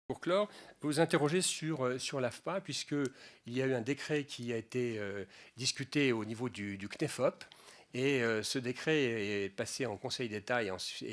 Pour clore, vous interrogez sur l'AFPA, puisqu'il y a eu un décret qui a été discuté au niveau du CNEFOP. Et ce décret est passé en Conseil d'État et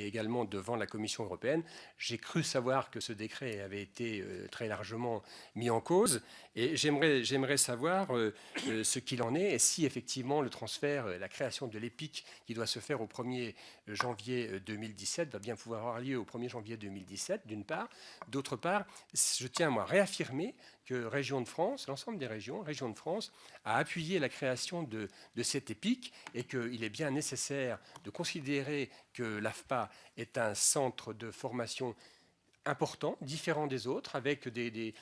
également devant la Commission européenne. J'ai cru savoir que ce décret avait été très largement mis en cause. Et j'aimerais savoir ce qu'il en est et si effectivement le transfert, la création de l'EPIC qui doit se faire au 1er janvier 2017 va bien pouvoir avoir lieu au 1er janvier 2017, d'une part. D'autre part, je tiens à réaffirmer que Région de France, l'ensemble des régions de France, a appuyé la création de cette EPIC et qu'il est bien nécessaire de considérer que l'AFPA est un centre de formation important, différent des autres, avec des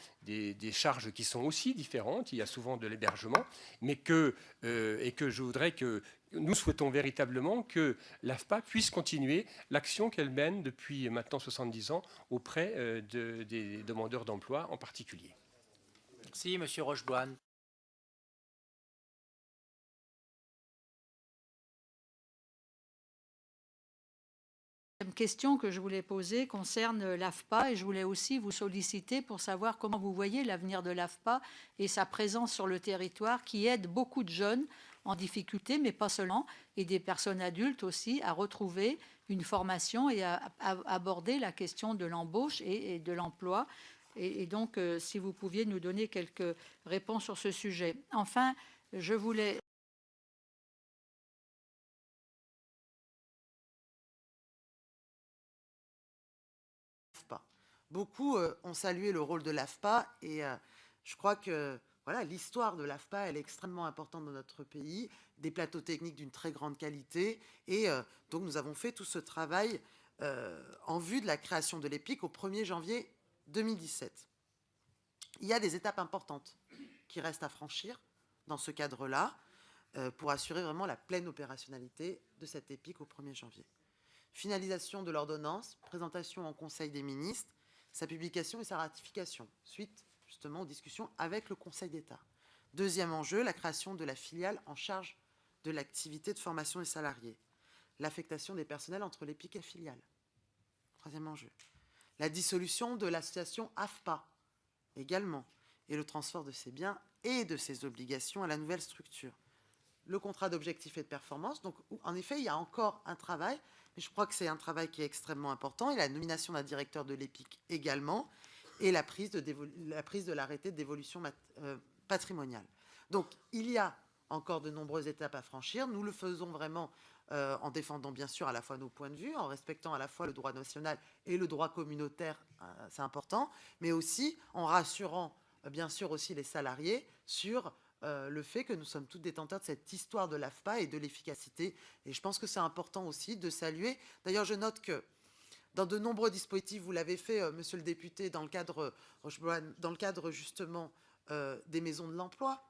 charges qui sont aussi différentes. Il y a souvent de l'hébergement, mais et que je voudrais que nous souhaitons véritablement que l'AFPA puisse continuer l'action qu'elle mène depuis maintenant 70 ans auprès des demandeurs d'emploi en particulier. Merci, Monsieur Rocheboine. La question que je voulais poser concerne l'AFPA et je voulais aussi vous solliciter pour savoir comment vous voyez l'avenir de l'AFPA et sa présence sur le territoire qui aide beaucoup de jeunes en difficulté, mais pas seulement, et des personnes adultes aussi à retrouver une formation et à aborder la question de l'embauche et de l'emploi. Et donc, si vous pouviez nous donner quelques réponses sur ce sujet. Enfin, je voulais... Beaucoup ont salué le rôle de l'AFPA et je crois que voilà, l'histoire de l'AFPA, elle est extrêmement importante dans notre pays, des plateaux techniques d'une très grande qualité et donc nous avons fait tout ce travail en vue de la création de l'EPIC au 1er janvier 2017. Il y a des étapes importantes qui restent à franchir dans ce cadre-là pour assurer vraiment la pleine opérationnalité de cette EPIC au 1er janvier. Finalisation de l'ordonnance, présentation en Conseil des ministres, sa publication et sa ratification, suite justement aux discussions avec le Conseil d'État. Deuxième enjeu, la création de la filiale en charge de l'activité de formation des salariés, l'affectation des personnels entre l'EPIC et la filiale. Troisième enjeu, la dissolution de l'association AFPA également, et le transfert de ses biens et de ses obligations à la nouvelle structure. Le contrat d'objectifs et de performance, donc en effet, il y a encore un travail, mais je crois que c'est un travail qui est extrêmement important, et la nomination d'un directeur de l'EPIC également, et la prise de l'arrêté de dévolution patrimoniale. Donc, il y a encore de nombreuses étapes à franchir. Nous le faisons vraiment en défendant bien sûr à la fois nos points de vue, en respectant à la fois le droit national et le droit communautaire, c'est important, mais aussi en rassurant bien sûr aussi les salariés sur le fait que nous sommes tous détenteurs de cette histoire de l'AFPA et de l'efficacité. Et je pense que c'est important aussi de saluer. D'ailleurs, je note que dans de nombreux dispositifs, vous l'avez fait, monsieur le député, dans le cadre justement des maisons de l'emploi,